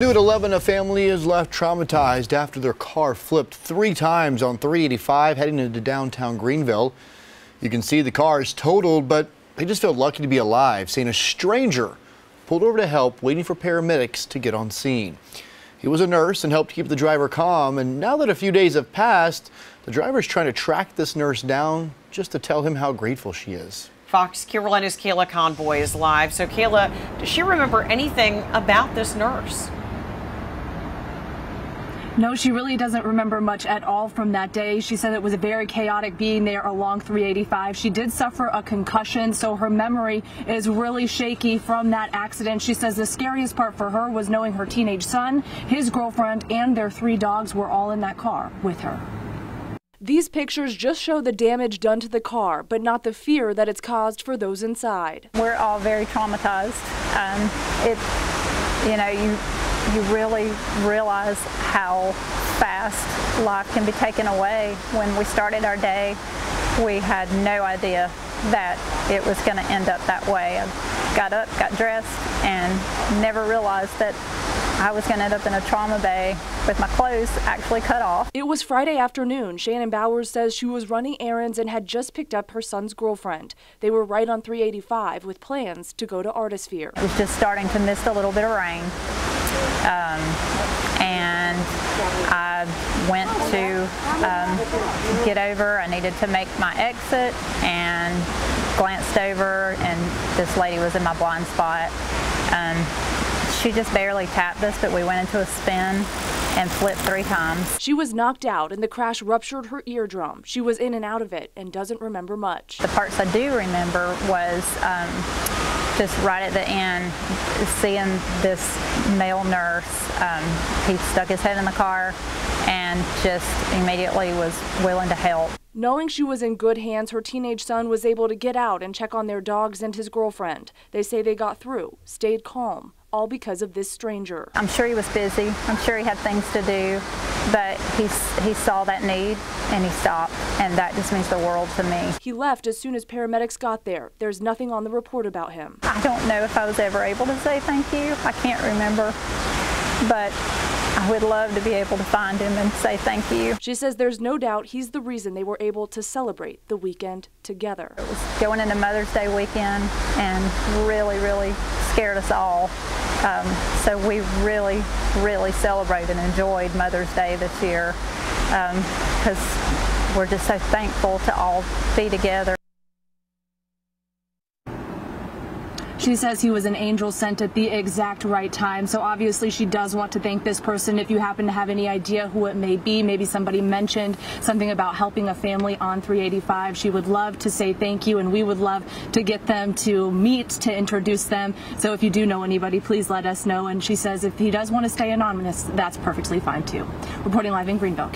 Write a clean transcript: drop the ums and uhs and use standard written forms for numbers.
New at 11, a family is left traumatized after their car flipped 3 times on 385 heading into downtown Greenville. You can see the car is totaled, but they just feel lucky to be alive, saying a stranger pulled over to help, waiting for paramedics to get on scene. He was a nurse and helped keep the driver calm, and now that a few days have passed, the driver is trying to track this nurse down just to tell him how grateful she is. Fox Carolina's Kayla Convoy is live. So Kayla, does she remember anything about this nurse? No, she really doesn't remember much at all from that day. She said it was a very chaotic being there along 385. She did suffer a concussion, so her memory is really shaky from that accident. She says the scariest part for her was knowing her teenage son, his girlfriend, and their 3 dogs were all in that car with her. These pictures just show the damage done to the car, but not the fear that it's caused for those inside. We're all very traumatized. You really realize how fast life can be taken away. When we started our day, we had no idea that it was going to end up that way. I got up, got dressed, and never realized that I was going to end up in a trauma bay with my clothes actually cut off. It was Friday afternoon. Shannon Bowers says she was running errands and had just picked up her son's girlfriend. They were right on 385 with plans to go to Artisphere. It was just starting to mist a little bit of rain. And I went to get over. I needed to make my exit and glanced over, and this lady was in my blind spot. She just barely tapped us, but we went into a spin and flipped 3 times. She was knocked out and the crash ruptured her eardrum. She was in and out of it and doesn't remember much. The parts I do remember was just right at the end, seeing this male nurse. He stuck his head in the car and just immediately was willing to help. Knowing she was in good hands, her teenage son was able to get out and check on their dogs and his girlfriend. They say they got through, stayed calm, all because of this stranger. I'm sure he was busy. I'm sure he had things to do, but he saw that need and he stopped, and that just means the world to me. He left as soon as paramedics got there. There's nothing on the report about him. I don't know if I was ever able to say thank you. I can't remember, but I would love to be able to find him and say thank you. She says there's no doubt he's the reason they were able to celebrate the weekend together. It was going into Mother's Day weekend and really, really scared us all. So we really, really celebrated and enjoyed Mother's Day this year because we're just so thankful to all be together. She says he was an angel sent at the exact right time, so obviously she does want to thank this person. If you happen to have any idea who it may be, maybe somebody mentioned something about helping a family on 385, she would love to say thank you, and we would love to get them to meet, to introduce them. So if you do know anybody, please let us know. And she says if he does want to stay anonymous, that's perfectly fine too. Reporting live in Greenville.